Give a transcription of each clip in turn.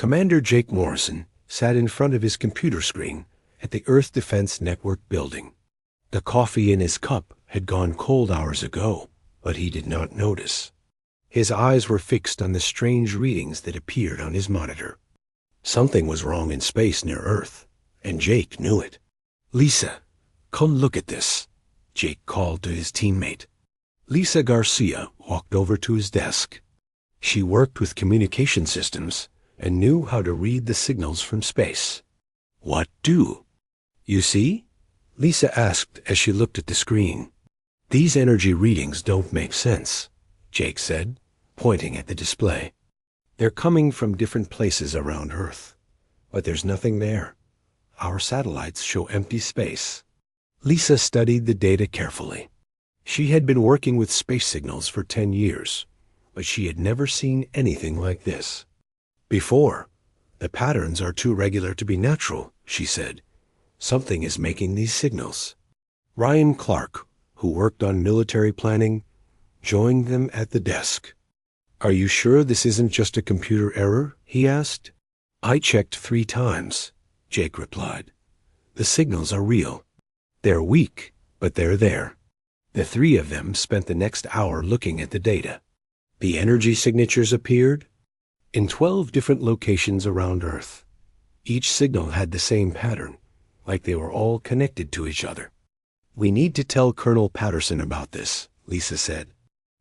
Commander Jake Morrison sat in front of his computer screen at the Earth Defense Network building. The coffee in his cup had gone cold hours ago, but he did not notice. His eyes were fixed on the strange readings that appeared on his monitor. Something was wrong in space near Earth, and Jake knew it. "Lisa, come look at this," Jake called to his teammate. Lisa Garcia walked over to his desk. She worked with communication systems and knew how to read the signals from space. "What do?" "You see?" Lisa asked as she looked at the screen. "These energy readings don't make sense," Jake said, pointing at the display. "They're coming from different places around Earth, but there's nothing there. Our satellites show empty space." Lisa studied the data carefully. She had been working with space signals for 10 years, but she had never seen anything like this before. "The patterns are too regular to be natural," she said. "Something is making these signals." Ryan Clark, who worked on military planning, joined them at the desk. "Are you sure this isn't just a computer error?" he asked. "I checked 3 times," Jake replied. "The signals are real. They're weak, but they're there." The 3 of them spent the next hour looking at the data. The energy signatures appeared in 12 different locations around Earth. Each signal had the same pattern, like they were all connected to each other. "We need to tell Colonel Patterson about this," Lisa said.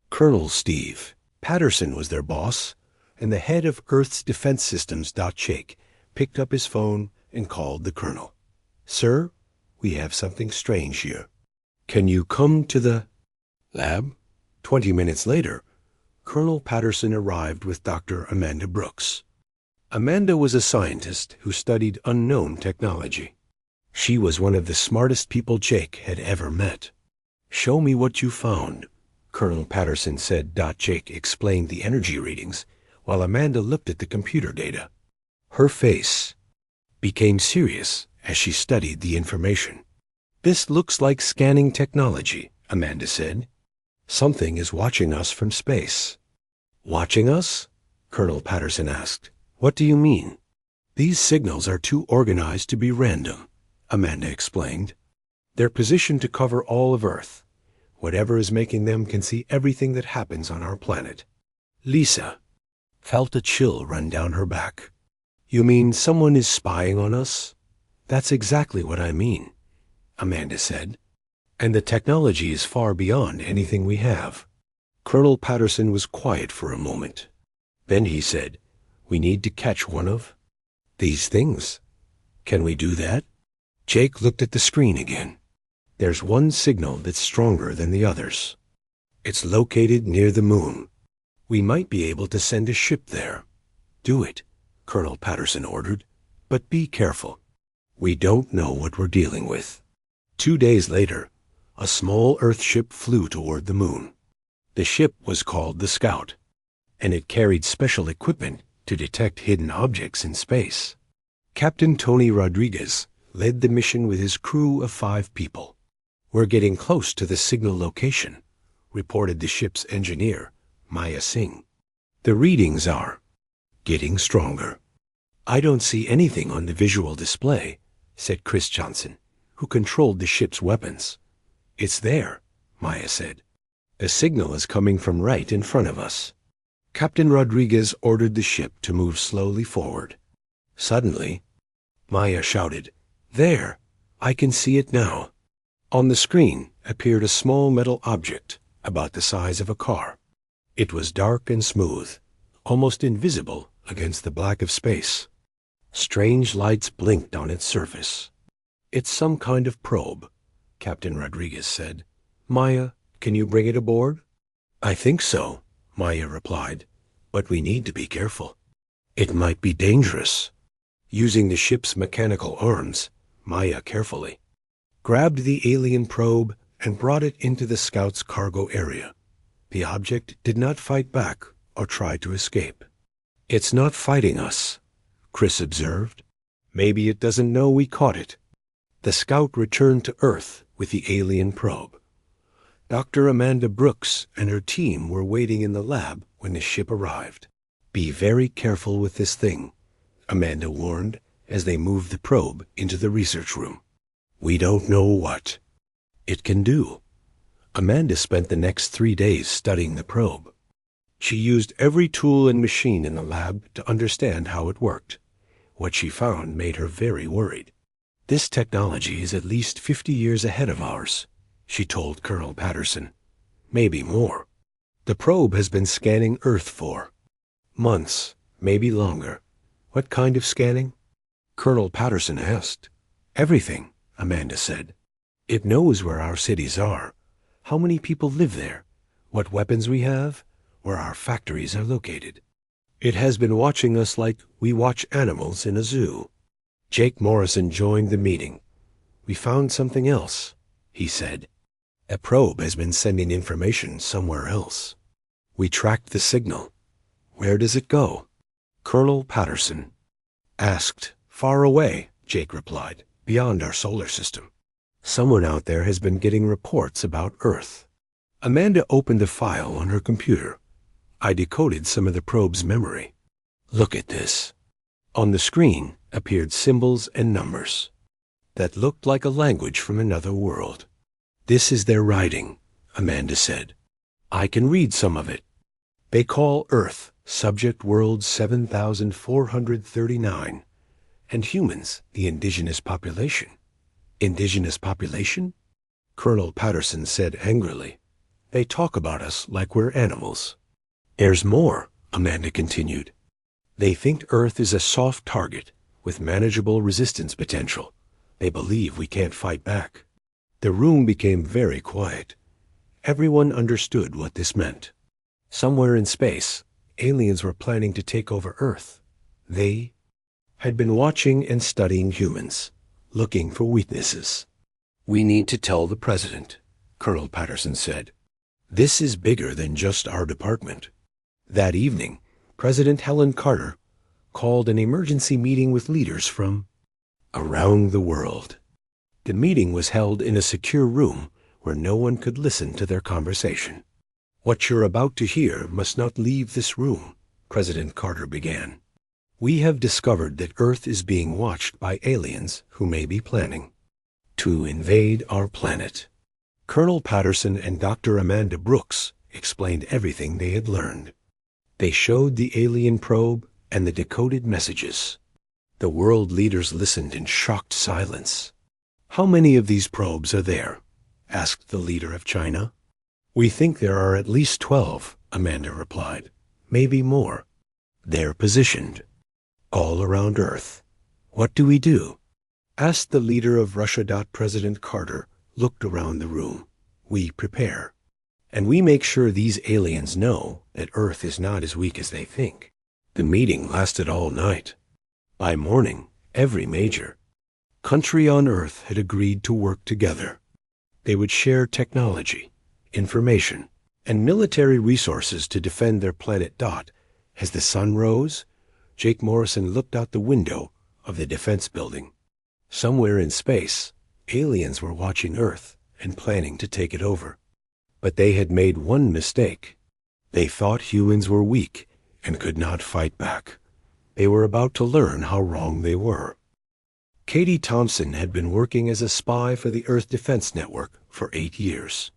Colonel Steve Patterson was their boss, and the head of Earth's defense systems, Jake, picked up his phone and called the colonel. "Sir, we have something strange here. Can you come to the lab?" 20 minutes later, Colonel Patterson arrived with Dr. Amanda Brooks. Amanda was a scientist who studied unknown technology. She was one of the smartest people Jake had ever met. "Show me what you found," Colonel Patterson said. Jake explained the energy readings while Amanda looked at the computer data. Her face became serious as she studied the information. "This looks like scanning technology," Amanda said. "Something is watching us from space." "Watching us?" Colonel Patterson asked. "What do you mean?" "These signals are too organized to be random," Amanda explained. "They're positioned to cover all of Earth. Whatever is making them can see everything that happens on our planet." Lisa felt a chill run down her back. "You mean someone is spying on us?" "That's exactly what I mean," Amanda said. "And the technology is far beyond anything we have." Colonel Patterson was quiet for a moment. Then he said, "We need to catch one of these things. Can we do that?" Jake looked at the screen again. "There's one signal that's stronger than the others. It's located near the moon. We might be able to send a ship there." "Do it," Colonel Patterson ordered, "but be careful. We don't know what we're dealing with." 2 days later, a small Earthship flew toward the moon. The ship was called the Scout, and it carried special equipment to detect hidden objects in space. Captain Tony Rodriguez led the mission with his crew of 5 people. "We're getting close to the signal location," reported the ship's engineer, Maya Singh. "The readings are getting stronger." "I don't see anything on the visual display," said Chris Johnson, who controlled the ship's weapons. "It's there," Maya said. "The signal is coming from right in front of us." Captain Rodriguez ordered the ship to move slowly forward. Suddenly, Maya shouted, "There! I can see it now." On the screen appeared a small metal object about the size of a car. It was dark and smooth, almost invisible against the black of space. Strange lights blinked on its surface. "It's some kind of probe," Captain Rodriguez said. "Maya, can you bring it aboard?" "I think so," Maya replied, "but we need to be careful. It might be dangerous." Using the ship's mechanical arms, Maya carefully grabbed the alien probe and brought it into the Scout's cargo area. The object did not fight back or try to escape. "It's not fighting us," Chris observed. "Maybe it doesn't know we caught it." The Scout returned to Earth with the alien probe. Dr. Amanda Brooks and her team were waiting in the lab when the ship arrived. "Be very careful with this thing," Amanda warned as they moved the probe into the research room. We don't know what it can do. Amanda spent the next 3 days studying the probe. She used every tool and machine in the lab to understand how it worked. What she found made her very worried. This technology is at least 50 years ahead of ours, she told Colonel Patterson. Maybe more. The probe has been scanning Earth for months, maybe longer. What kind of scanning? Colonel Patterson asked. Everything, Amanda said. It knows where our cities are, how many people live there, what weapons we have, where our factories are located. It has been watching us like we watch animals in a zoo. Jake Morrison joined the meeting. We found something else, he said. A probe has been sending information somewhere else. We tracked the signal. Where does it go? Colonel Patterson asked. Far away, Jake replied, beyond our solar system. Someone out there has been getting reports about Earth. Amanda opened a file on her computer. I decoded some of the probe's memory. Look at this. On the screen appeared symbols and numbers that looked like a language from another world. This is their writing, Amanda said. I can read some of it. They call Earth Subject World 7439, and humans the indigenous population. Indigenous population? Colonel Patterson said angrily. They talk about us like we're animals. There's more, Amanda continued. They think Earth is a soft target with manageable resistance potential. They believe we can't fight back. The room became very quiet. Everyone understood what this meant. Somewhere in space, aliens were planning to take over Earth. They had been watching and studying humans, looking for weaknesses. We need to tell the president, Colonel Patterson said. This is bigger than just our department. That evening, President Helen Carter called an emergency meeting with leaders from around the world. The meeting was held in a secure room where no one could listen to their conversation. What you're about to hear must not leave this room, President Carter began. We have discovered that Earth is being watched by aliens who may be planning to invade our planet. Colonel Patterson and Dr. Amanda Brooks explained everything they had learned. They showed the alien probe and the decoded messages. The world leaders listened in shocked silence. How many of these probes are there? Asked the leader of China. We think there are at least 12, Amanda replied. Maybe more. They're positioned all around Earth. What do we do? Asked the leader of Russia. President Carter looked around the room. We prepare. And we make sure these aliens know that Earth is not as weak as they think. The meeting lasted all night. By morning, every major country on Earth had agreed to work together. They would share technology, information, and military resources to defend their planet. As the sun rose, Jake Morrison looked out the window of the defense building. Somewhere in space, aliens were watching Earth and planning to take it over. But they had made one mistake. They thought humans were weak and could not fight back. They were about to learn how wrong they were. Katie Thompson had been working as a spy for the Earth Defense Network for 8 years.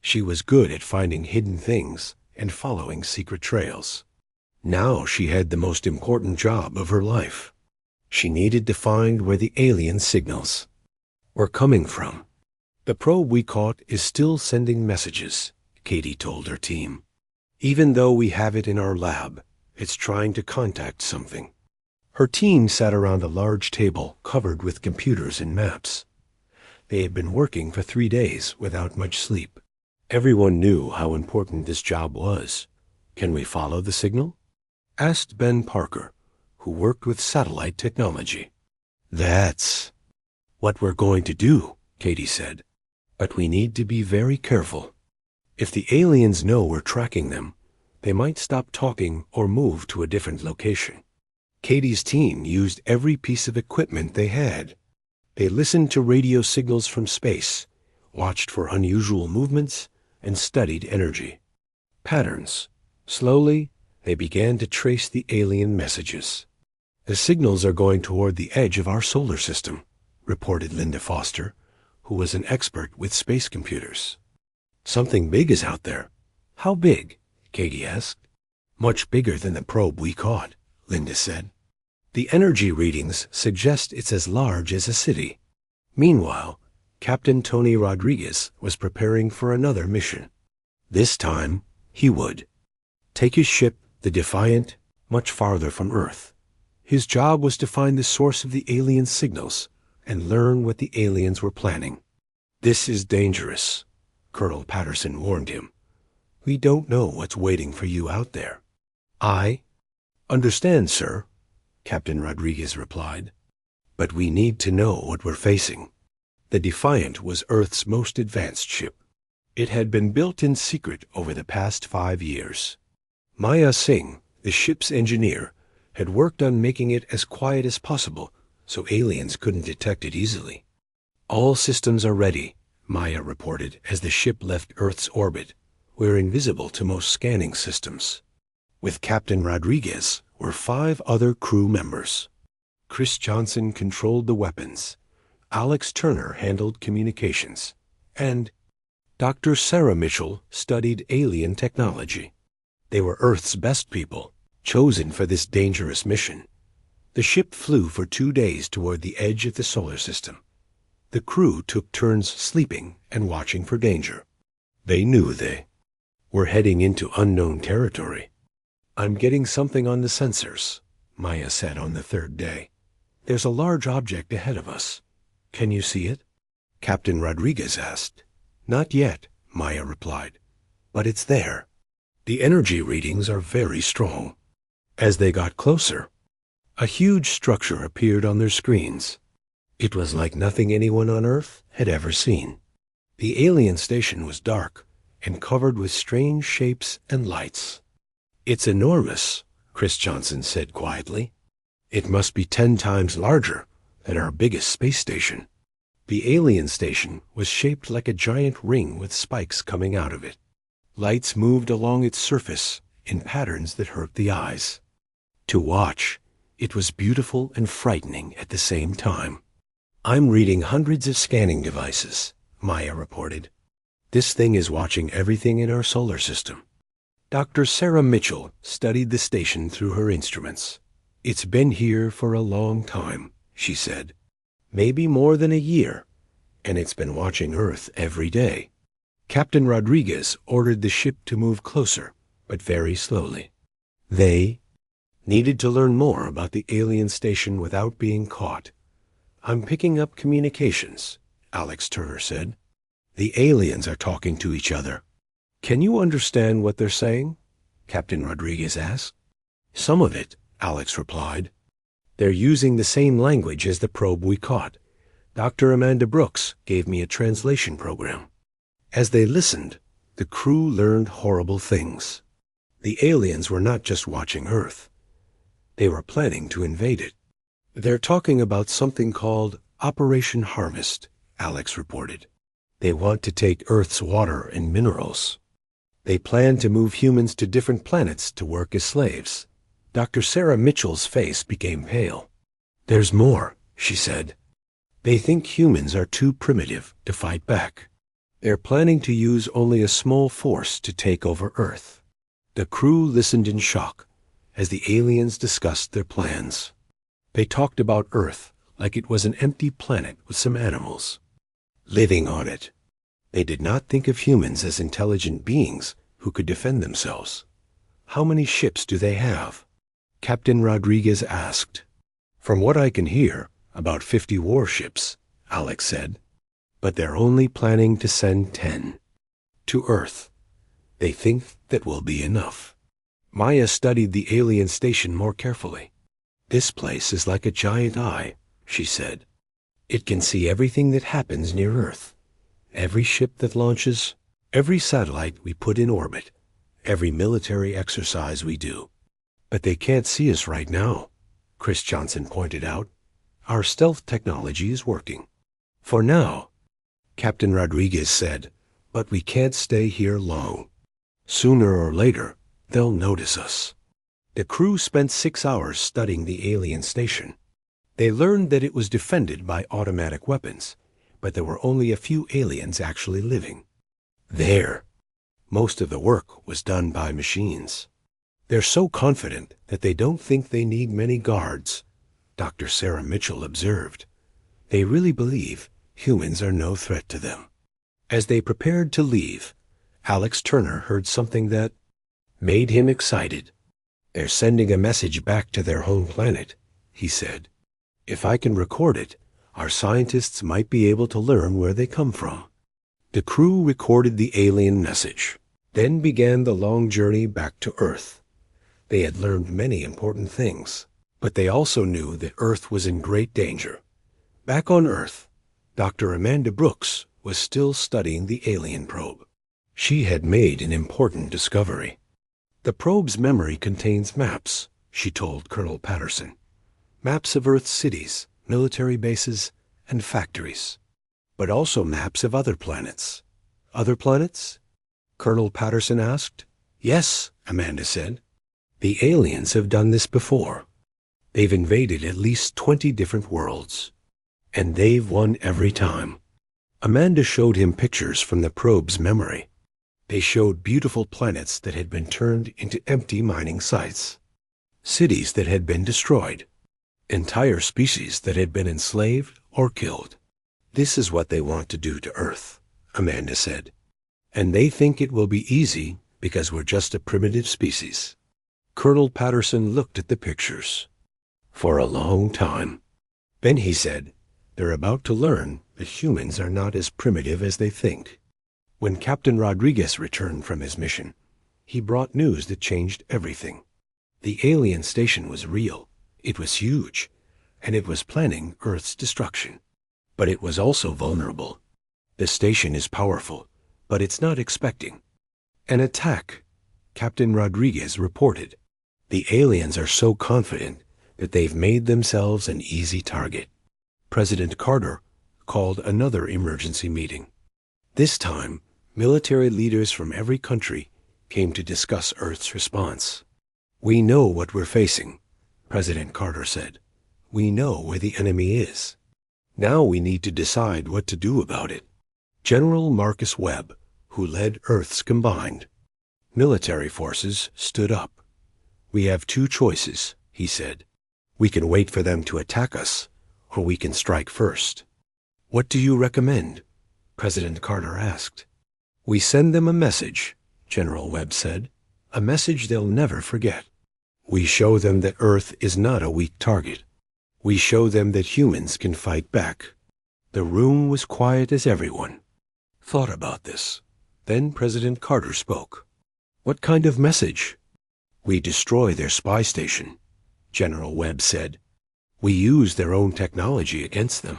She was good at finding hidden things and following secret trails. Now she had the most important job of her life. She needed to find where the alien signals were coming from. The probe we caught is still sending messages, Katie told her team. Even though we have it in our lab, it's trying to contact something. Her team sat around a large table covered with computers and maps. They had been working for 3 days without much sleep. Everyone knew how important this job was. Can we follow the signal? Asked Ben Parker, who worked with satellite technology. That's what we're going to do, Katie said. But we need to be very careful. If the aliens know we're tracking them, they might stop talking or move to a different location. Katie's team used every piece of equipment they had. They listened to radio signals from space, watched for unusual movements, and studied energy patterns. Slowly, they began to trace the alien messages. The signals are going toward the edge of our solar system, reported Linda Foster, who was an expert with space computers. Something big is out there. How big? Katie asked. Much bigger than the probe we caught, Linda said. The energy readings suggest it's as large as a city. Meanwhile, Captain Tony Rodriguez was preparing for another mission. This time, he would take his ship, the Defiant, much farther from Earth. His job was to find the source of the alien signals and learn what the aliens were planning. This is dangerous, Colonel Patterson warned him. We don't know what's waiting for you out there. I understand, sir, Captain Rodriguez replied. But we need to know what we're facing. The Defiant was Earth's most advanced ship. It had been built in secret over the past 5 years. Maya Singh, the ship's engineer, had worked on making it as quiet as possible so aliens couldn't detect it easily. All systems are ready, Maya reported as the ship left Earth's orbit. We're invisible to most scanning systems. With Captain Rodriguez were 5 other crew members. Chris Johnson controlled the weapons, Alex Turner handled communications, and Dr. Sarah Mitchell studied alien technology. They were Earth's best people, chosen for this dangerous mission. The ship flew for 2 days toward the edge of the solar system. The crew took turns sleeping and watching for danger. They knew they were heading into unknown territory. I'm getting something on the sensors, Maya said on the 3rd day. There's a large object ahead of us. Can you see it? Captain Rodriguez asked. Not yet, Maya replied. But it's there. The energy readings are very strong. As they got closer, a huge structure appeared on their screens. It was like nothing anyone on Earth had ever seen. The alien station was dark and covered with strange shapes and lights. It's enormous, Chris Johnson said quietly. It must be 10 times larger than our biggest space station. The alien station was shaped like a giant ring with spikes coming out of it. Lights moved along its surface in patterns that hurt the eyes. To watch, it was beautiful and frightening at the same time. I'm reading hundreds of scanning devices, Maya reported. This thing is watching everything in our solar system. Dr. Sarah Mitchell studied the station through her instruments. It's been here for a long time, she said. Maybe more than a year, and it's been watching Earth every day. Captain Rodriguez ordered the ship to move closer, but very slowly. They needed to learn more about the alien station without being caught. I'm picking up communications, Alex Turner said. The aliens are talking to each other. Can you understand what they're saying? Captain Rodriguez asked. Some of it, Alex replied. They're using the same language as the probe we caught. Dr. Amanda Brooks gave me a translation program. As they listened, the crew learned horrible things. The aliens were not just watching Earth. They were planning to invade it. They're talking about something called Operation Harvest, Alex reported. They want to take Earth's water and minerals. They plan to move humans to different planets to work as slaves. Dr. Sarah Mitchell's face became pale. There's more, she said. They think humans are too primitive to fight back. They're planning to use only a small force to take over Earth. The crew listened in shock as the aliens discussed their plans. They talked about Earth like it was an empty planet with some animals living on it. They did not think of humans as intelligent beings who could defend themselves. How many ships do they have? Captain Rodriguez asked. From what I can hear, about 50 warships, Alex said. But they're only planning to send 10 to Earth. They think that will be enough. Maya studied the alien station more carefully. This place is like a giant eye, she said. It can see everything that happens near Earth. Every ship that launches, every satellite we put in orbit, every military exercise we do. But they can't see us right now, Chris Johnson pointed out. Our stealth technology is working. For now, Captain Rodriguez said, but we can't stay here long. Sooner or later, they'll notice us. The crew spent 6 hours studying the alien station. They learned that it was defended by automatic weapons, but there were only a few aliens actually living. There, most of the work was done by machines. They're so confident that they don't think they need many guards, Dr. Sarah Mitchell observed. They really believe humans are no threat to them. As they prepared to leave, Alex Turner heard something that made him excited. "They're sending a message back to their home planet," he said. "If I can record it, our scientists might be able to learn where they come from." The crew recorded the alien message, then began the long journey back to Earth. They had learned many important things, but they also knew that Earth was in great danger. Back on Earth, Dr. Amanda Brooks was still studying the alien probe. She had made an important discovery. "The probe's memory contains maps," she told Colonel Patterson. "Maps of Earth's cities, military bases, and factories. But also maps of other planets." "Other planets?" Colonel Patterson asked. "Yes," Amanda said. "The aliens have done this before. They've invaded at least 20 different worlds. And they've won every time." Amanda showed him pictures from the probe's memory. They showed beautiful planets that had been turned into empty mining sites, cities that had been destroyed, entire species that had been enslaved or killed. "This is what they want to do to Earth," Amanda said. "And they think it will be easy because we're just a primitive species." Colonel Patterson looked at the pictures for a long time. Then he said, "They're about to learn that humans are not as primitive as they think." When Captain Rodriguez returned from his mission, he brought news that changed everything. The alien station was real, it was huge, and it was planning Earth's destruction. But it was also vulnerable. "The station is powerful, but it's not expecting an attack," Captain Rodriguez reported. "The aliens are so confident that they've made themselves an easy target." President Carter called another emergency meeting. This time, military leaders from every country came to discuss Earth's response. "We know what we're facing," President Carter said. "We know where the enemy is. Now we need to decide what to do about it." General Marcus Webb, who led Earth's combined military forces, stood up. "We have two choices," he said. "We can wait for them to attack us, or we can strike first." "What do you recommend?" President Carter asked. "We send them a message," General Webb said. "A message they'll never forget. We show them that Earth is not a weak target. We show them that humans can fight back." The room was quiet as everyone thought about this. Then President Carter spoke. "What kind of message?" "We destroy their spy station," General Webb said. "We use their own technology against them.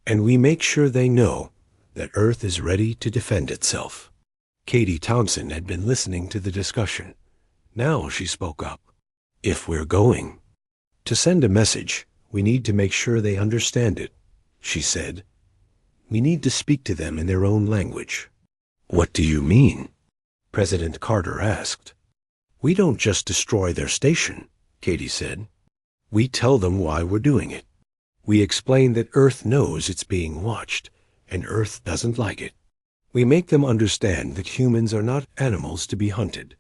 And we make sure they know that Earth is ready to defend itself." Katie Thompson had been listening to the discussion. Now she spoke up. "If we're going to send a message, we need to make sure they understand it," she said. "We need to speak to them in their own language." "What do you mean?" President Carter asked. "We don't just destroy their station," Katie said. "We tell them why we're doing it. We explain that Earth knows it's being watched, and Earth doesn't like it. We make them understand that humans are not animals to be hunted."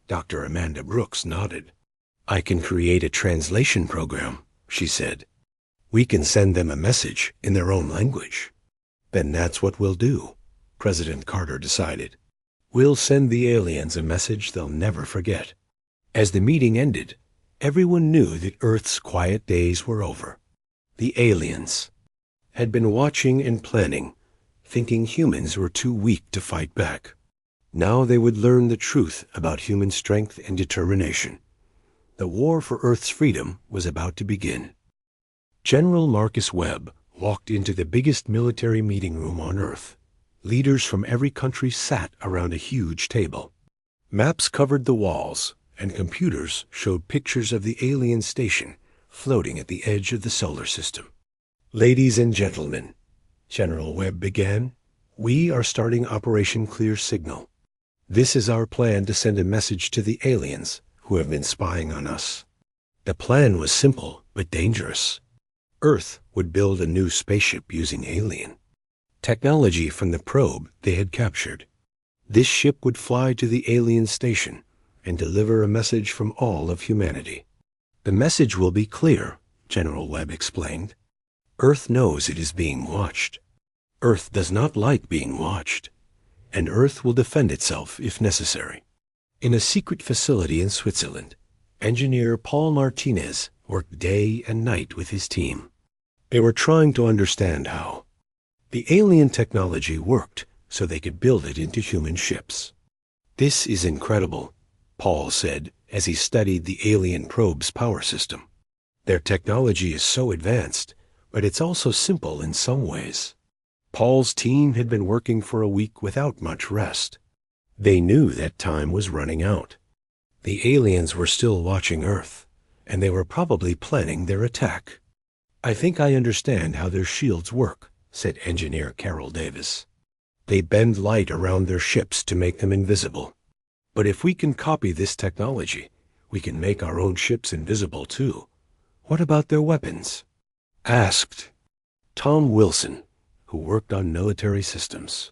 Dr. Amanda Brooks nodded. "I can create a translation program," she said. "We can send them a message in their own language." "Then that's what we'll do," President Carter decided. "We'll send the aliens a message they'll never forget." As the meeting ended, everyone knew that Earth's quiet days were over. The aliens had been watching and planning, thinking humans were too weak to fight back. Now they would learn the truth about human strength and determination. The war for Earth's freedom was about to begin. General Marcus Webb walked into the biggest military meeting room on Earth. Leaders from every country sat around a huge table. Maps covered the walls, and computers showed pictures of the alien station floating at the edge of the solar system. "Ladies and gentlemen," General Webb began, "we are starting Operation Clear Signal. This is our plan to send a message to the aliens who have been spying on us. The plan was simple but dangerous. Earth would build a new spaceship using alien technology from the probe they had captured. This ship would fly to the alien station and deliver a message from all of humanity. The message will be clear, General Webb explained. Earth knows it is being watched. Earth does not like being watched, and Earth will defend itself if necessary. In a secret facility in Switzerland, engineer Paul Martinez worked day and night with his team. They were trying to understand how the alien technology worked so they could build it into human ships. "This is incredible," Paul said as he studied the alien probe's power system. "Their technology is so advanced, but it's also simple in some ways." Paul's team had been working for a week without much rest. They knew that time was running out. The aliens were still watching Earth, and they were probably planning their attack. "I think I understand how their shields work," said engineer Carol Davis. "They bend light around their ships to make them invisible. But if we can copy this technology, we can make our own ships invisible too. What about their weapons?" asked Tom Wilson, who worked on military systems.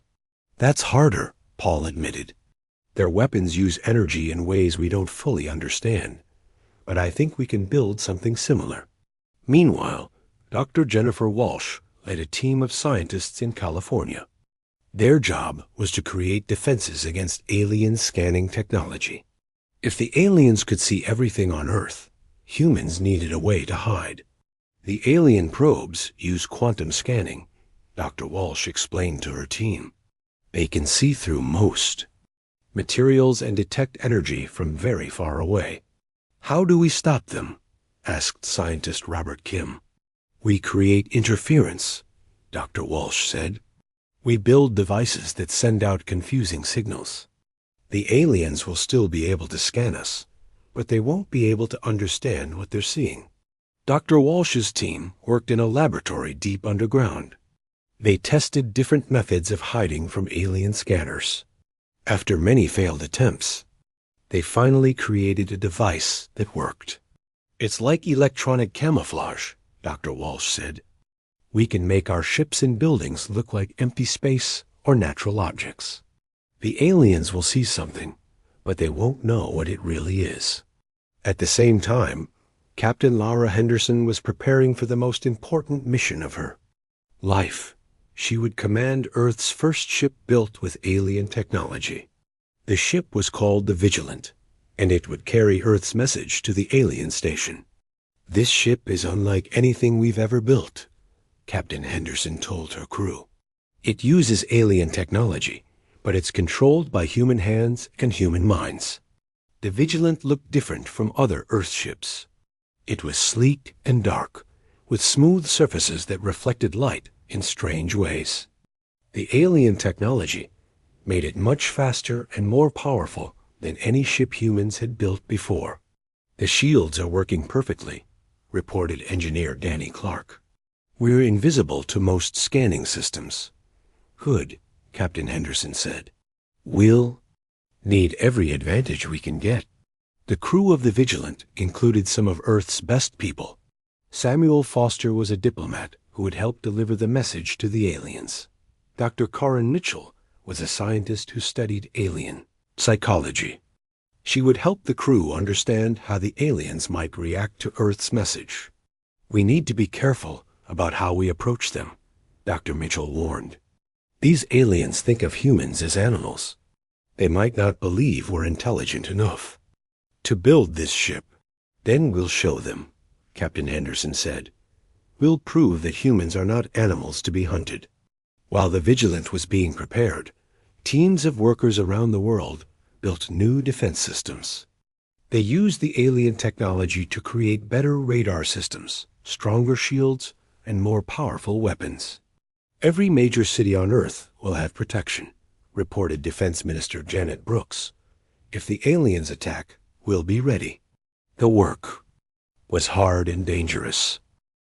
"That's harder," Paul admitted. "Their weapons use energy in ways we don't fully understand, but I think we can build something similar." Meanwhile, Dr. Jennifer Walsh led a team of scientists in California. Their job was to create defenses against alien scanning technology. If the aliens could see everything on Earth, humans needed a way to hide. The alien probes use quantum scanning, Dr. Walsh explained to her team. They can see through most materials and detect energy from very far away. "How do we stop them?" asked scientist Robert Kim. "We create interference," Dr. Walsh said. "We build devices that send out confusing signals. The aliens will still be able to scan us, but they won't be able to understand what they're seeing." Dr. Walsh's team worked in a laboratory deep underground. They tested different methods of hiding from alien scanners. After many failed attempts, they finally created a device that worked. "It's like electronic camouflage," Dr. Walsh said. "We can make our ships and buildings look like empty space or natural objects. The aliens will see something, but they won't know what it really is." At the same time, Captain Laura Henderson was preparing for the most important mission of her life. She would command Earth's first ship built with alien technology. The ship was called the Vigilant, and it would carry Earth's message to the alien station. "This ship is unlike anything we've ever built," Captain Henderson told her crew. "It uses alien technology, but it's controlled by human hands and human minds." The Vigilant looked different from other Earth ships. It was sleek and dark, with smooth surfaces that reflected light in strange ways. The alien technology made it much faster and more powerful than any ship humans had built before. "The shields are working perfectly," reported engineer Danny Clark. "We're invisible to most scanning systems." "Good," Captain Henderson said. "We'll need every advantage we can get." The crew of the Vigilant included some of Earth's best people. Samuel Foster was a diplomat who would help deliver the message to the aliens. Dr. Corin Mitchell was a scientist who studied alien psychology. She would help the crew understand how the aliens might react to Earth's message. "We need to be careful about how we approach them," Dr. Mitchell warned. "These aliens think of humans as animals. They might not believe we're intelligent enough to build this ship." "Then we'll show them," Captain Henderson said. "We'll prove that humans are not animals to be hunted." While the Vigilant was being prepared, teams of workers around the world built new defense systems. They used the alien technology to create better radar systems, stronger shields, and more powerful weapons. "Every major city on Earth will have protection," reported Defense Minister Janet Brooks. "If the aliens attack, we'll be ready." The work was hard and dangerous.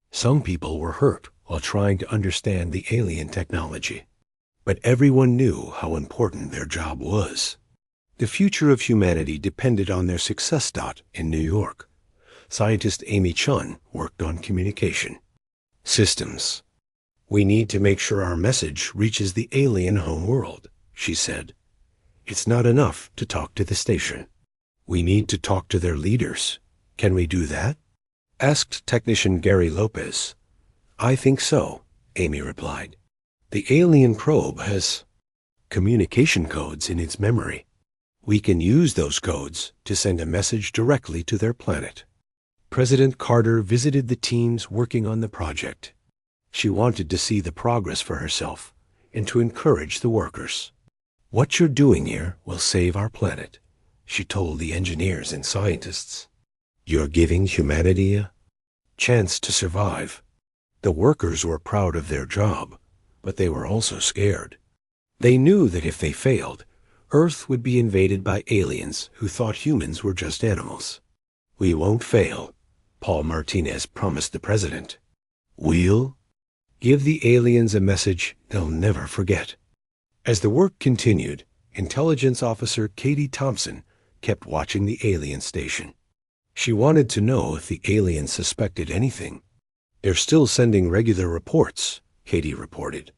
Some people were hurt while trying to understand the alien technology, but everyone knew how important their job was. The future of humanity depended on their success. In New York, scientist Amy Chun worked on communication systems. "We need to make sure our message reaches the alien homeworld," she said. "It's not enough to talk to the station. We need to talk to their leaders. Can we do that?" asked technician Gary Lopez. "I think so," Amy replied. "The alien probe has communication codes in its memory. We can use those codes to send a message directly to their planet." President Carter visited the teams working on the project. She wanted to see the progress for herself and to encourage the workers. "What you're doing here will save our planet," she told the engineers and scientists. "You're giving humanity a chance to survive." The workers were proud of their job, but they were also scared. They knew that if they failed, Earth would be invaded by aliens who thought humans were just animals. "We won't fail," Paul Martinez promised the president. "We'll give the aliens a message they'll never forget." As the work continued, Intelligence Officer Katie Thompson kept watching the alien station. She wanted to know if the aliens suspected anything. "They're still sending regular reports," Katie reported.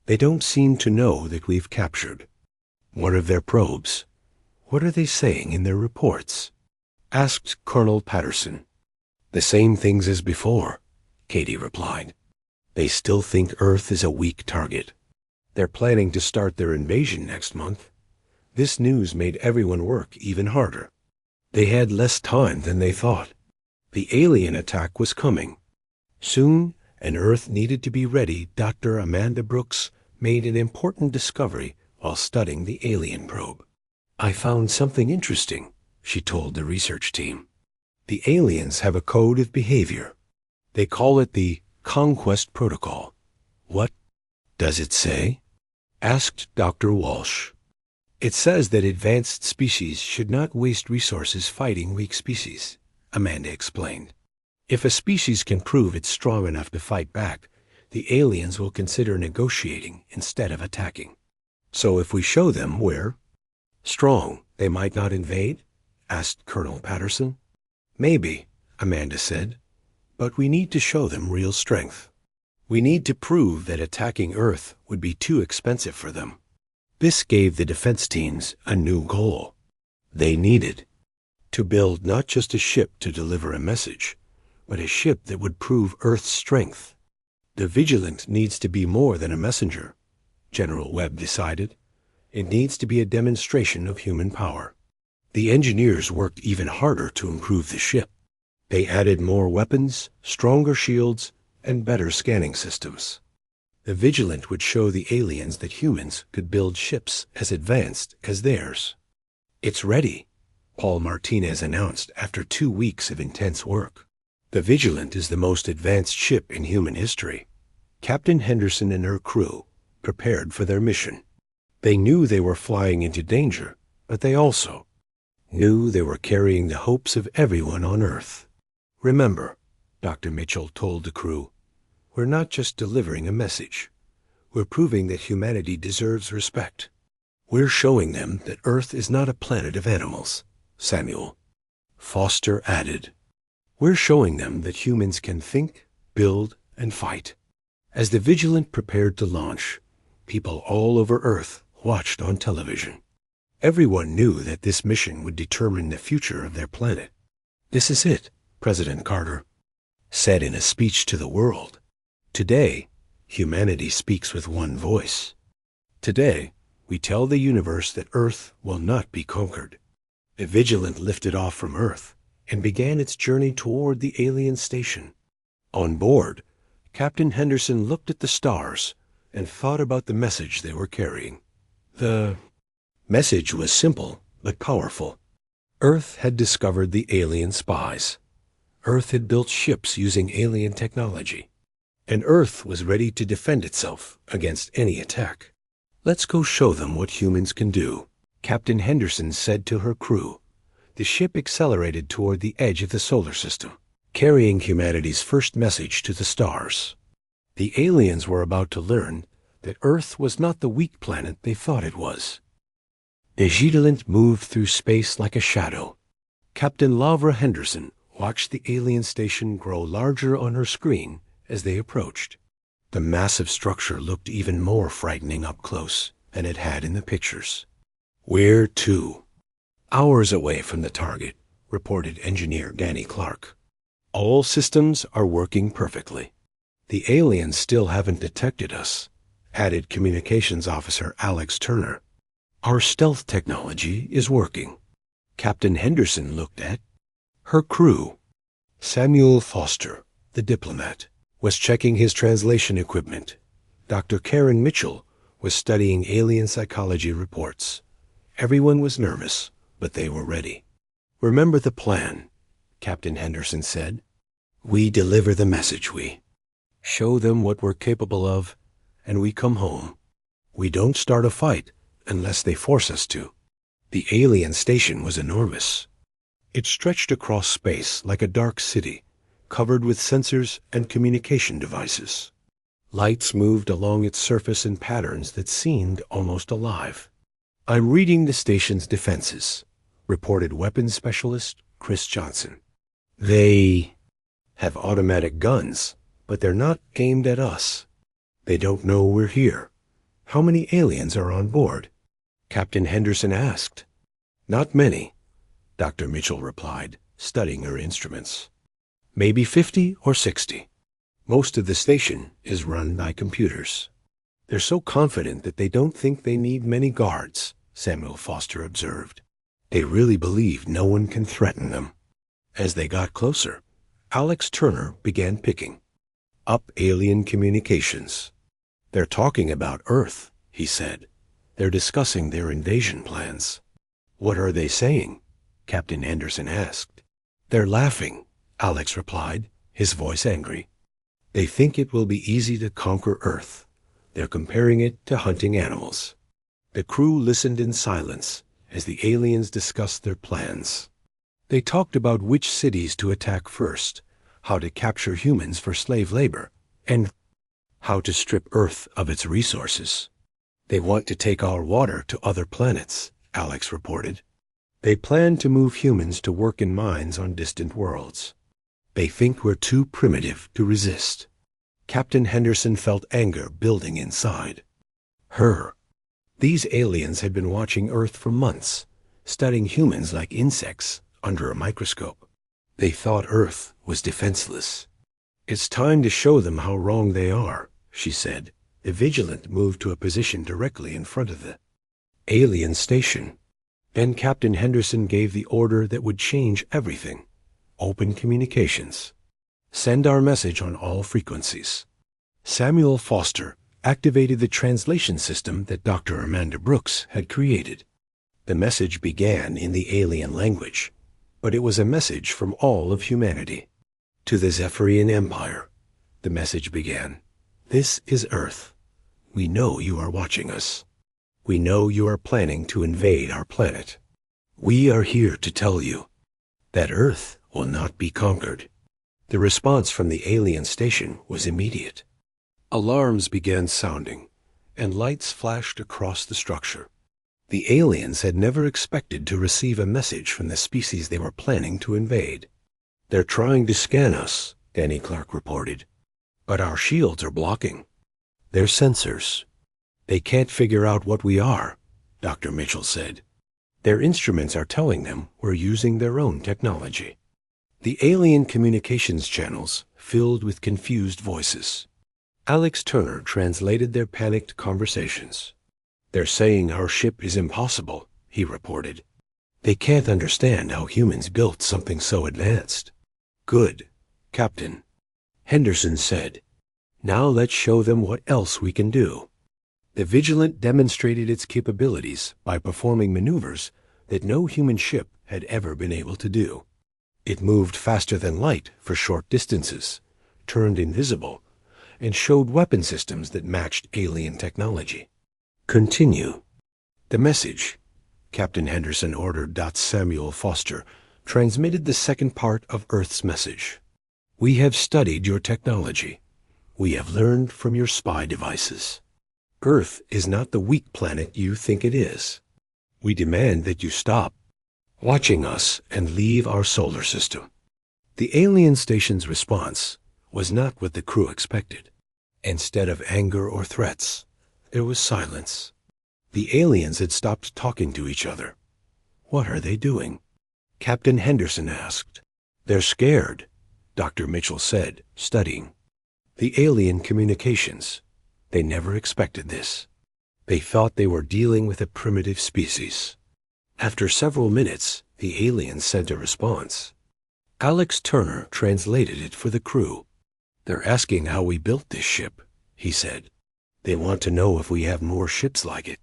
"They don't seem to know that we've captured one of their probes." "What are they saying in their reports?" asked Colonel Patterson. "The same things as before," Katie replied. "They still think Earth is a weak target. They're planning to start their invasion next month." This news made everyone work even harder. They had less time than they thought. The alien attack was coming soon, and Earth needed to be ready. Dr. Amanda Brooks made an important discovery while studying the alien probe. "I found something interesting," she told the research team. "The aliens have a code of behavior. They call it the Conquest Protocol." "What does it say?" asked Dr. Walsh. "It says that advanced species should not waste resources fighting weak species," Amanda explained. "If a species can prove it's strong enough to fight back, the aliens will consider negotiating instead of attacking. So if we show them we're strong, they might not invade?" asked Colonel Patterson. "Maybe," Amanda said, "but we need to show them real strength. We need to prove that attacking Earth would be too expensive for them." This gave the defense teams a new goal. They needed to build not just a ship to deliver a message, but a ship that would prove Earth's strength. "The Vigilant needs to be more than a messenger," General Webb decided. "It needs to be a demonstration of human power." The engineers worked even harder to improve the ship. They added more weapons, stronger shields, and better scanning systems. The Vigilant would show the aliens that humans could build ships as advanced as theirs. "It's ready," Paul Martinez announced after 2 weeks of intense work. "The Vigilant is the most advanced ship in human history." Captain Henderson and her crew prepared for their mission. They knew they were flying into danger, but they also knew they were carrying the hopes of everyone on Earth. "Remember," Dr. Mitchell told the crew, "we're not just delivering a message. We're proving that humanity deserves respect. We're showing them that Earth is not a planet of animals," Samuel Foster added. "We're showing them that humans can think, build, and fight." As the Vigilant prepared to launch, people all over Earth watched on television. Everyone knew that this mission would determine the future of their planet. "This is it," President Carter said in a speech to the world. "Today, humanity speaks with one voice. Today, we tell the universe that Earth will not be conquered." The Vigilant lifted off from Earth and began its journey toward the alien station. On board, Captain Henderson looked at the stars and thought about the message they were carrying. The message was simple but powerful. Earth had discovered the alien spies. Earth had built ships using alien technology. And Earth was ready to defend itself against any attack. "Let's go show them what humans can do," Captain Henderson said to her crew. The ship accelerated toward the edge of the solar system, carrying humanity's first message to the stars. The aliens were about to learn that Earth was not the weak planet they thought it was. The Gidelant moved through space like a shadow. Captain Lavra Henderson watched the alien station grow larger on her screen as they approached. The massive structure looked even more frightening up close than it had in the pictures. "We're 2 hours away from the target," reported engineer Danny Clark. "All systems are working perfectly. The aliens still haven't detected us," added Communications Officer Alex Turner. "Our stealth technology is working." Captain Henderson looked at her crew. Samuel Foster, the diplomat, was checking his translation equipment. Dr. Karen Mitchell was studying alien psychology reports. Everyone was nervous, but they were ready. "Remember the plan," Captain Henderson said. "We deliver the message. We show them what we're capable of, and we come home. We don't start a fight unless they force us to." The alien station was enormous. It stretched across space like a dark city, covered with sensors and communication devices. Lights moved along its surface in patterns that seemed almost alive. "I'm reading the station's defenses," reported weapons specialist Chris Johnson. "They have automatic guns, but they're not aimed at us. They don't know we're here." "How many aliens are on board?" Captain Henderson asked. "Not many," Dr. Mitchell replied, studying her instruments. "Maybe 50 or 60. Most of the station is run by computers." "They're so confident that they don't think they need many guards," Samuel Foster observed. "They really believe no one can threaten them." As they got closer, Alex Turner began picking up alien communications. "They're talking about Earth," he said. "They're discussing their invasion plans." "What are they saying?" Captain Henderson asked. "They're laughing," Alex replied, his voice angry. "They think it will be easy to conquer Earth. They're comparing it to hunting animals." The crew listened in silence as the aliens discussed their plans. They talked about which cities to attack first, how to capture humans for slave labor, and how to strip Earth of its resources. "They want to take our water to other planets," Alex reported. "They plan to move humans to work in mines on distant worlds. They think we're too primitive to resist." Captain Henderson felt anger building inside her. These aliens had been watching Earth for months, studying humans like insects under a microscope. They thought Earth was defenseless. "It's time to show them how wrong they are," she said. The Vigilant moved to a position directly in front of the alien station. Then Captain Henderson gave the order that would change everything. "Open communications. Send our message on all frequencies." Samuel Foster activated the translation system that Dr. Amanda Brooks had created. The message began in the alien language, but it was a message from all of humanity. "To the Zephyrian Empire," the message began. "This is Earth. We know you are watching us. We know you are planning to invade our planet. We are here to tell you that Earth will not be conquered." The response from the alien station was immediate. Alarms began sounding, and lights flashed across the structure. The aliens had never expected to receive a message from the species they were planning to invade. "They're trying to scan us," Danny Clark reported. "But our shields are blocking. They're sensors. They can't figure out what we are," Dr. Mitchell said. "Their instruments are telling them we're using their own technology." The alien communications channels filled with confused voices. Alex Turner translated their panicked conversations. "They're saying our ship is impossible," he reported. "They can't understand how humans built something so advanced." "Good, Captain," Henderson said. "Now let's show them what else we can do." The Vigilant demonstrated its capabilities by performing maneuvers that no human ship had ever been able to do. It moved faster than light for short distances, turned invisible, and showed weapon systems that matched alien technology. "Continue." The message, Captain Henderson ordered. Samuel Foster transmitted the second part of Earth's message. "We have studied your technology. We have learned from your spy devices. Earth is not the weak planet you think it is. We demand that you stop watching us and leave our solar system." The alien station's response was not what the crew expected. Instead of anger or threats, there was silence. The aliens had stopped talking to each other. "What are they doing?" Captain Henderson asked. "They're scared," Dr. Mitchell said, studying the alien communications. They never expected this. They thought they were dealing with a primitive species. After several minutes, the aliens sent a response. Alex Turner translated it for the crew. "They're asking how we built this ship," he said. "They want to know if we have more ships like it.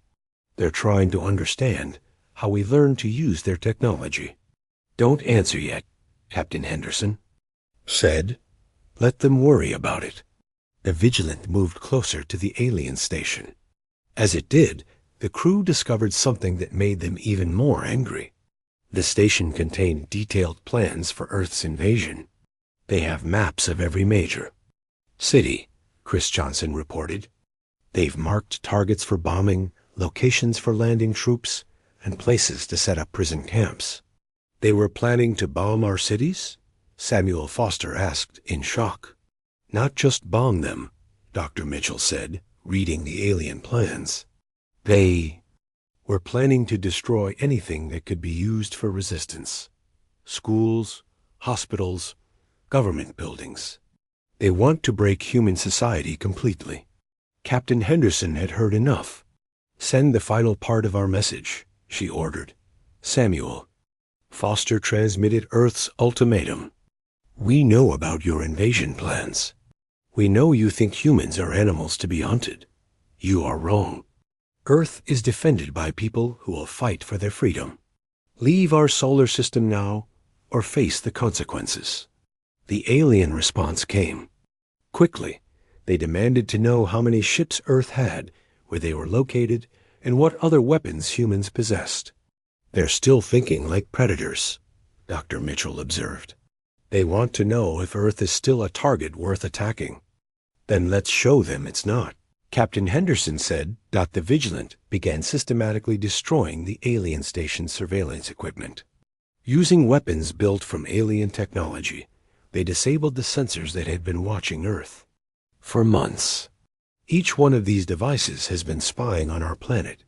They're trying to understand how we learned to use their technology." "Don't answer yet," Captain Henderson said. "Let them worry about it." The Vigilant moved closer to the alien station. As it did, the crew discovered something that made them even more angry. The station contained detailed plans for Earth's invasion. "They have maps of every major city," Chris Johnson reported. "They've marked targets for bombing, locations for landing troops, and places to set up prison camps." "They were planning to bomb our cities?" Samuel Foster asked in shock. "Not just bomb them," Dr. Mitchell said, reading the alien plans. "They were planning to destroy anything that could be used for resistance. Schools, hospitals, government buildings. They want to break human society completely." Captain Henderson had heard enough. "Send the final part of our message," she ordered. "Samuel." Foster transmitted Earth's ultimatum. "We know about your invasion plans. We know you think humans are animals to be hunted. You are wrong. Earth is defended by people who will fight for their freedom. Leave our solar system now or face the consequences." The alien response came. Quickly, they demanded to know how many ships Earth had, where they were located, and what other weapons humans possessed. "They're still thinking like predators," Dr. Mitchell observed. "They want to know if Earth is still a target worth attacking." "Then let's show them it's not," Captain Henderson said. The Vigilant began systematically destroying the alien station's surveillance equipment. Using weapons built from alien technology, they disabled the sensors that had been watching Earth for months. "Each one of these devices has been spying on our planet,"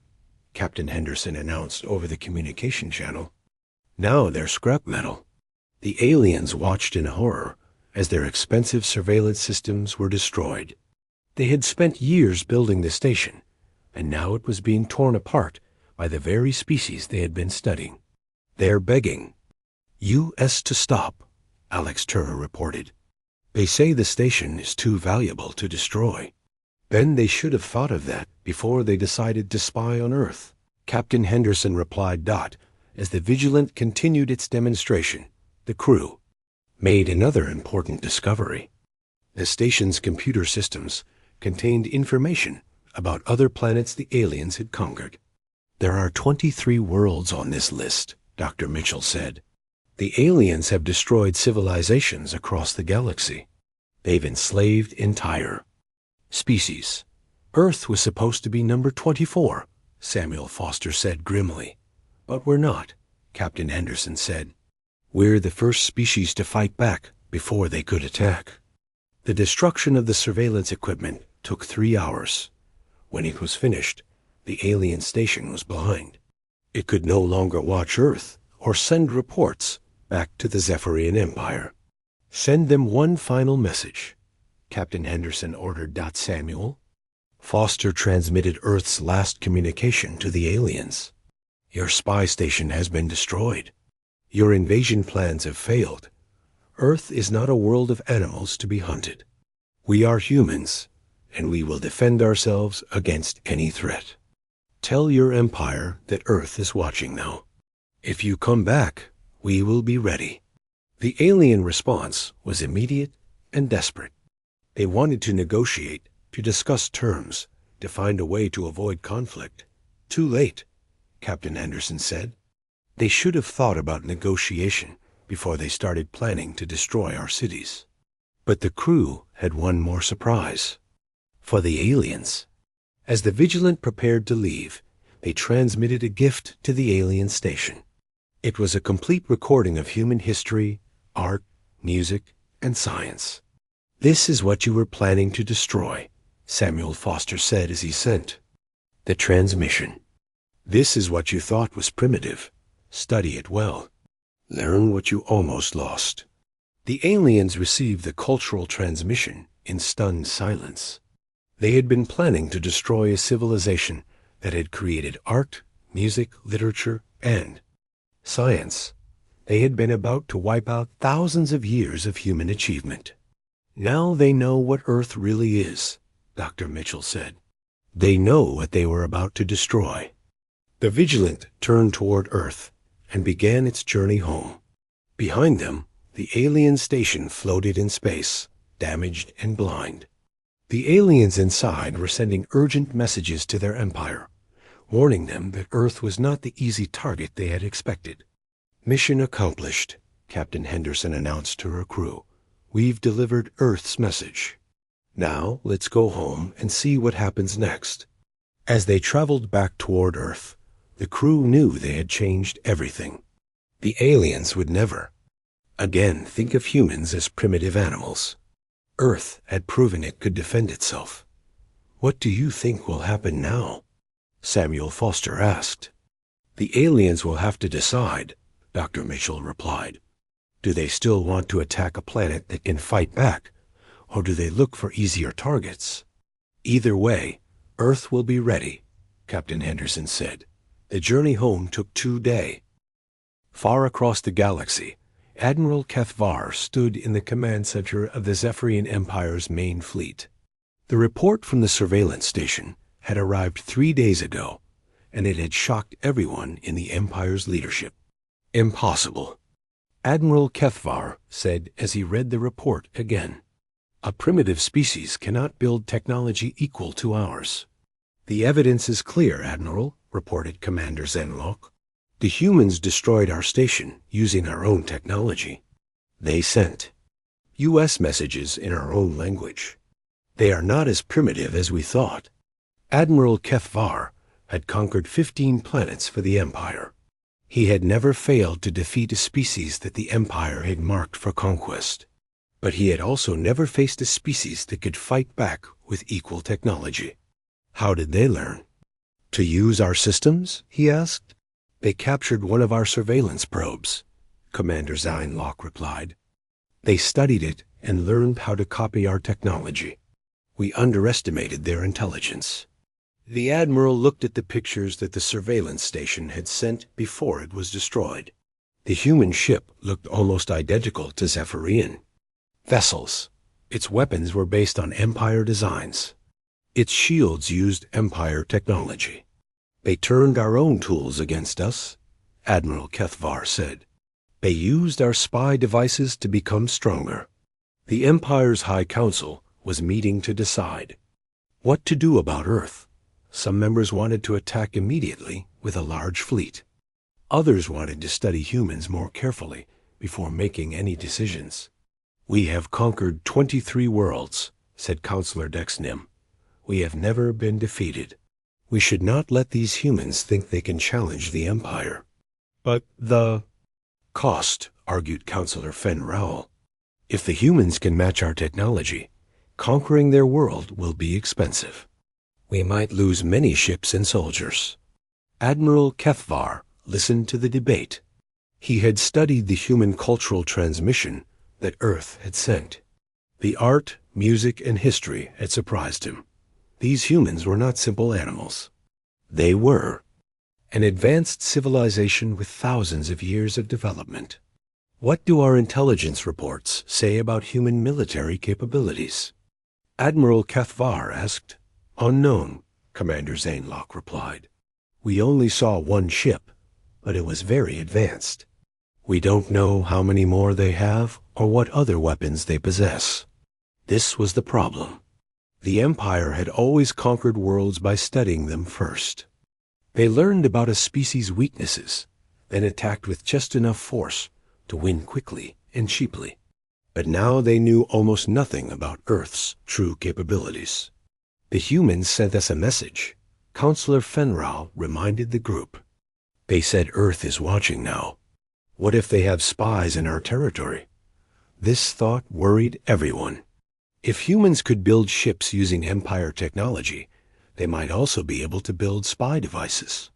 Captain Henderson announced over the communication channel. "Now they're scrap metal." The aliens watched in horror as their expensive surveillance systems were destroyed. They had spent years building the station, and now it was being torn apart by the very species they had been studying. "They're begging us to stop," Alex Turner reported. "They say the station is too valuable to destroy." "Then they should have thought of that before they decided to spy on Earth," Captain Henderson replied. As the Vigilant continued its demonstration, the crew made another important discovery. The station's computer systems contained information about other planets the aliens had conquered. "There are 23 worlds on this list," Dr. Mitchell said. "The aliens have destroyed civilizations across the galaxy. They've enslaved entire species." "Earth was supposed to be number 24, Samuel Foster said grimly. "But we're not," Captain Henderson said. "We're the first species to fight back before they could attack." The destruction of the surveillance equipment took 3 hours. When it was finished, the alien station was blind. It could no longer watch Earth or send reports back to the Zephyrian Empire. "Send them one final message," Captain Henderson ordered. Samuel Foster transmitted Earth's last communication to the aliens. "Your spy station has been destroyed. Your invasion plans have failed. Earth is not a world of animals to be hunted. We are humans, and we will defend ourselves against any threat. Tell your empire that Earth is watching now. If you come back, we will be ready." The alien response was immediate and desperate. They wanted to negotiate, to discuss terms, to find a way to avoid conflict. "Too late," Captain Henderson said. "They should have thought about negotiation before they started planning to destroy our cities." But the crew had one more surprise for the aliens. As the Vigilant prepared to leave, they transmitted a gift to the alien station. It was a complete recording of human history, art, music, and science. "This is what you were planning to destroy," Samuel Foster said as he sent the transmission. "This is what you thought was primitive. Study it well. Learn what you almost lost." The aliens received the cultural transmission in stunned silence. They had been planning to destroy a civilization that had created art, music, literature, and science. They had been about to wipe out thousands of years of human achievement. "Now they know what Earth really is," Dr. Mitchell said. "They know what they were about to destroy." The Vigilant turned toward Earth and began its journey home. Behind them, the alien station floated in space, damaged and blind. The aliens inside were sending urgent messages to their empire, warning them that Earth was not the easy target they had expected. "Mission accomplished," Captain Henderson announced to her crew. "We've delivered Earth's message. Now let's go home and see what happens next." As they traveled back toward Earth, the crew knew they had changed everything. The aliens would never again think of humans as primitive animals. Earth had proven it could defend itself. "What do you think will happen now?" Samuel Foster asked. "The aliens will have to decide," Dr. Mitchell replied. "Do they still want to attack a planet that can fight back, or do they look for easier targets?" "Either way, Earth will be ready," Captain Henderson said. The journey home took 2 days. Far across the galaxy, Admiral Kethvar stood in the command center of the Zephyrian Empire's main fleet. The report from the surveillance station had arrived 3 days ago, and it had shocked everyone in the Empire's leadership. "Impossible," Admiral Kethvar said as he read the report again. "A primitive species cannot build technology equal to ours." "The evidence is clear, Admiral," reported Commander Zenlock. "The humans destroyed our station using our own technology. They sent U.S. messages in our own language. They are not as primitive as we thought." Admiral Kethvar had conquered 15 planets for the Empire. He had never failed to defeat a species that the Empire had marked for conquest. But he had also never faced a species that could fight back with equal technology. "How did they learn?" "To use our systems?" he asked. "They captured one of our surveillance probes," Commander Zenlock replied. "They studied it and learned how to copy our technology. We underestimated their intelligence." The Admiral looked at the pictures that the surveillance station had sent before it was destroyed. The human ship looked almost identical to Zephyrian vessels. Its weapons were based on Empire designs. Its shields used Empire technology. "They turned our own tools against us," Admiral Kethvar said. "They used our spy devices to become stronger." The Empire's High Council was meeting to decide what to do about Earth. Some members wanted to attack immediately with a large fleet. Others wanted to study humans more carefully before making any decisions. "We have conquered 23 worlds," said Counselor Dexnim. "We have never been defeated. We should not let these humans think they can challenge the Empire." "But the cost," argued Counselor Fen Rowell. "If the humans can match our technology, conquering their world will be expensive. We might lose many ships and soldiers." Admiral Kethvar listened to the debate. He had studied the human cultural transmission that Earth had sent. The art, music, and history had surprised him. These humans were not simple animals. They were an advanced civilization with thousands of years of development. "What do our intelligence reports say about human military capabilities?" Admiral Kethvar asked. "Unknown," Commander Zenlock replied. "We only saw one ship, but it was very advanced. We don't know how many more they have or what other weapons they possess." This was the problem. The Empire had always conquered worlds by studying them first. They learned about a species' weaknesses, then attacked with just enough force to win quickly and cheaply. But now they knew almost nothing about Earth's true capabilities. "The humans sent us a message," Counselor Fenral reminded the group. They said Earth is watching now. What if they have spies in our territory? This thought worried everyone. If humans could build ships using Empire technology, they might also be able to build spy devices.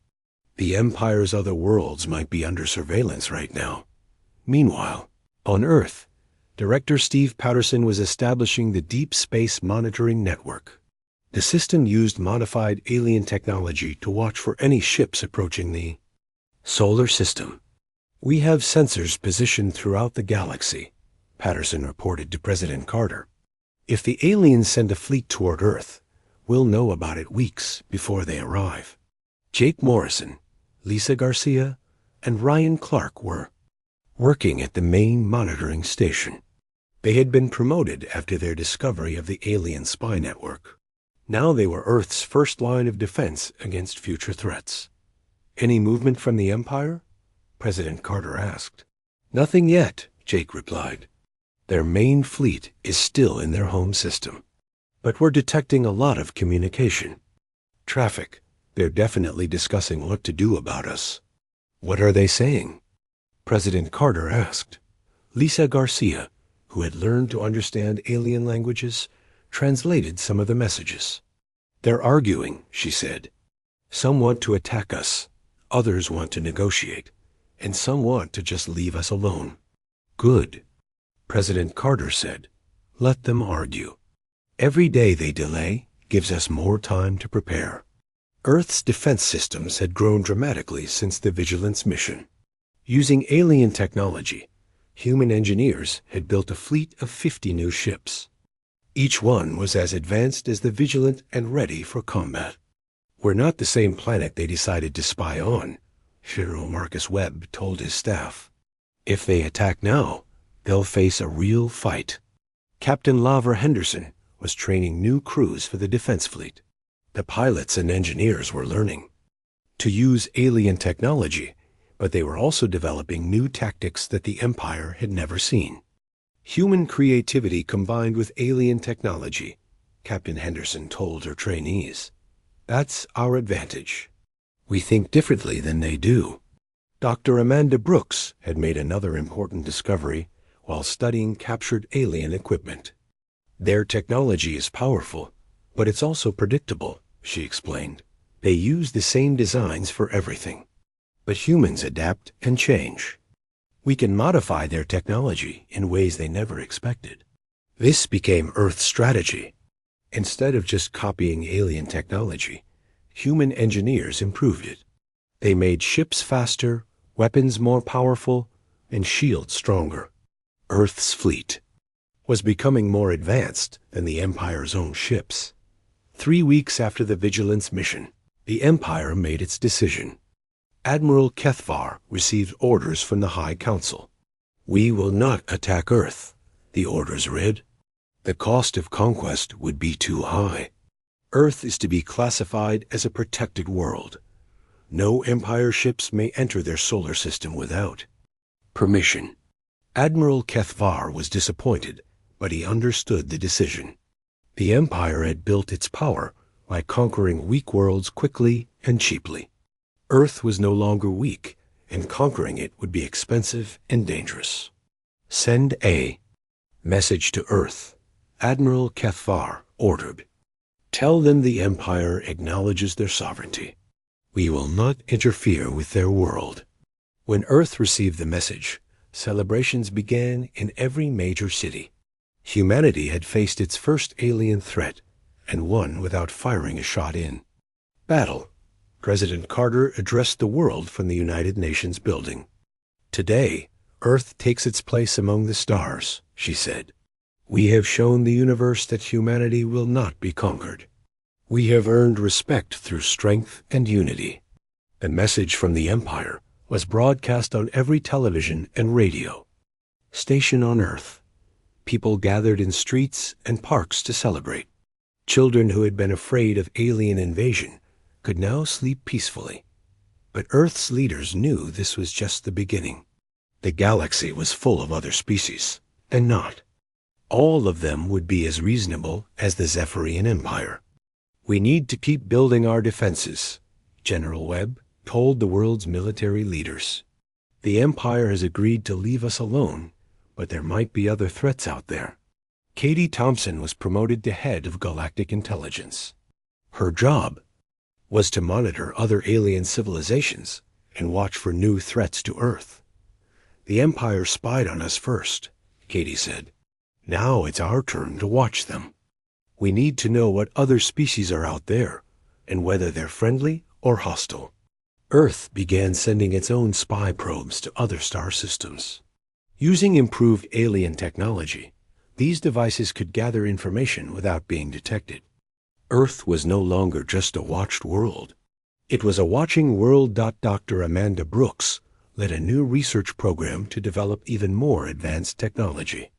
The Empire's other worlds might be under surveillance right now. Meanwhile, on Earth, Director Steve Patterson was establishing the Deep Space Monitoring Network. The system used modified alien technology to watch for any ships approaching the solar system. We have sensors positioned throughout the galaxy, Patterson reported to President Carter. If the aliens send a fleet toward Earth, we'll know about it weeks before they arrive. Jake Morrison, Lisa Garcia, and Ryan Clark were working at the main monitoring station. They had been promoted after their discovery of the alien spy network. Now they were Earth's first line of defense against future threats. Any movement from the Empire? President Carter asked. Nothing yet, Jake replied. Their main fleet is still in their home system. But we're detecting a lot of communication. Traffic. They're definitely discussing what to do about us. What are they saying? President Carter asked. Lisa Garcia, who had learned to understand alien languages, translated some of the messages. They're arguing, she said. Some want to attack us, others want to negotiate, and some want to just leave us alone. Good. President Carter said, let them argue. Every day they delay gives us more time to prepare. Earth's defense systems had grown dramatically since the Vigilance mission. Using alien technology, human engineers had built a fleet of 50 new ships. Each one was as advanced as the Vigilant and ready for combat. We're not the same planet they decided to spy on, General Marcus Webb told his staff. If they attack now, they'll face a real fight. Captain Laver Henderson was training new crews for the defense fleet. The pilots and engineers were learning to use alien technology, but they were also developing new tactics that the Empire had never seen. Human creativity combined with alien technology, Captain Henderson told her trainees. That's our advantage. We think differently than they do. Dr. Amanda Brooks had made another important discovery while studying captured alien equipment. Their technology is powerful, but it's also predictable, she explained. They use the same designs for everything. But humans adapt and change. We can modify their technology in ways they never expected. This became Earth's strategy. Instead of just copying alien technology, human engineers improved it. They made ships faster, weapons more powerful, and shields stronger. Earth's fleet was becoming more advanced than the Empire's own ships. 3 weeks after the Vigilance mission, the Empire made its decision. Admiral Kethvar received orders from the High Council. We will not attack Earth, the orders read. The cost of conquest would be too high. Earth is to be classified as a protected world. No Empire ships may enter their solar system without permission. Admiral Kethvar was disappointed, but he understood the decision. The Empire had built its power by conquering weak worlds quickly and cheaply. Earth was no longer weak, and conquering it would be expensive and dangerous. Send a message to Earth, Admiral Kethvar ordered. Tell them the Empire acknowledges their sovereignty. We will not interfere with their world. When Earth received the message, celebrations began in every major city. Humanity had faced its first alien threat, and won without firing a shot in. Battle. President Carter addressed the world from the United Nations building. Today, Earth takes its place among the stars, she said. We have shown the universe that humanity will not be conquered. We have earned respect through strength and unity. The message from the Empire was broadcast on every television and radio. Station on Earth. People gathered in streets and parks to celebrate. Children who had been afraid of alien invasion could now sleep peacefully. But Earth's leaders knew this was just the beginning. The galaxy was full of other species, and not all of them would be as reasonable as the Zephyrian Empire. We need to keep building our defenses, General Webb told the world's military leaders. The Empire has agreed to leave us alone, but there might be other threats out there. Katie Thompson was promoted to head of Galactic Intelligence. Her job was to monitor other alien civilizations and watch for new threats to Earth. The Empire spied on us first, Katie said. Now it's our turn to watch them. We need to know what other species are out there and whether they're friendly or hostile. Earth began sending its own spy probes to other star systems. Using improved alien technology, these devices could gather information without being detected. Earth was no longer just a watched world. It was a watching world. Dr. Amanda Brooks led a new research program to develop even more advanced technology.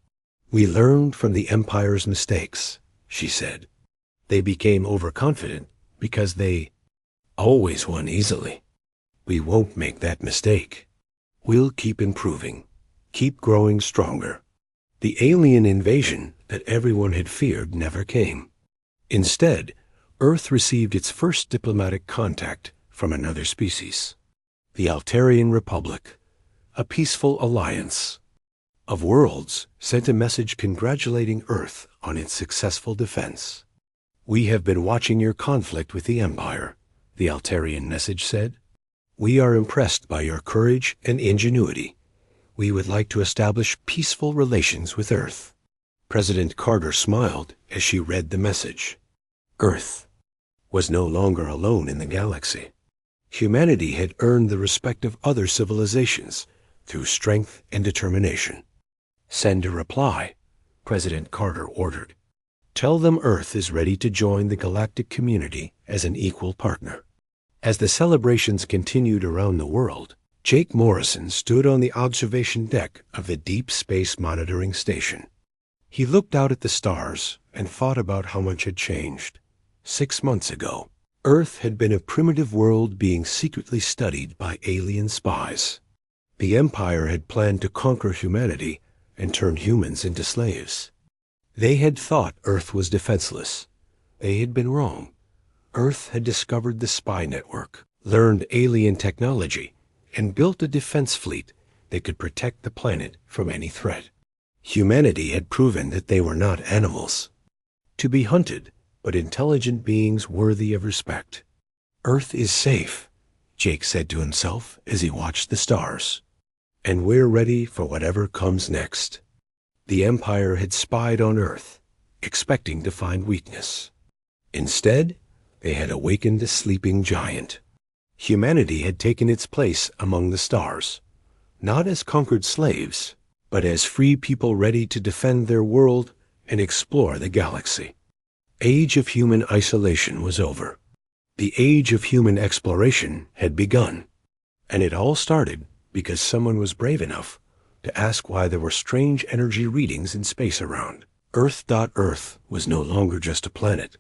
We learned from the Empire's mistakes, she said. They became overconfident because they always won easily. We won't make that mistake. We'll keep improving, keep growing stronger. The alien invasion that everyone had feared never came. Instead, Earth received its first diplomatic contact from another species. The Altarian Republic, a peaceful alliance of worlds, sent a message congratulating Earth on its successful defense. We have been watching your conflict with the Empire, the Altarian message said. We are impressed by your courage and ingenuity. We would like to establish peaceful relations with Earth. President Carter smiled as she read the message. Earth was no longer alone in the galaxy. Humanity had earned the respect of other civilizations through strength and determination. Send a reply, President Carter ordered. Tell them Earth is ready to join the galactic community as an equal partner. As the celebrations continued around the world, Jake Morrison stood on the observation deck of the Deep Space Monitoring Station. He looked out at the stars and thought about how much had changed. 6 months ago, Earth had been a primitive world being secretly studied by alien spies. The Empire had planned to conquer humanity and turn humans into slaves. They had thought Earth was defenseless. They had been wrong. Earth had discovered the spy network, learned alien technology, and built a defense fleet that could protect the planet from any threat. Humanity had proven that they were not animals, to be hunted, but intelligent beings worthy of respect. Earth is safe, Jake said to himself as he watched the stars. And we're ready for whatever comes next. The Empire had spied on Earth, expecting to find weakness. Instead, they had awakened a sleeping giant. Humanity had taken its place among the stars, not as conquered slaves, but as free people ready to defend their world and explore the galaxy. Age of human isolation was over. The age of human exploration had begun, and it all started because someone was brave enough to ask why there were strange energy readings in space around. Earth was no longer just a planet.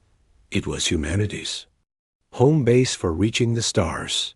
It was humanity's home base for reaching the stars.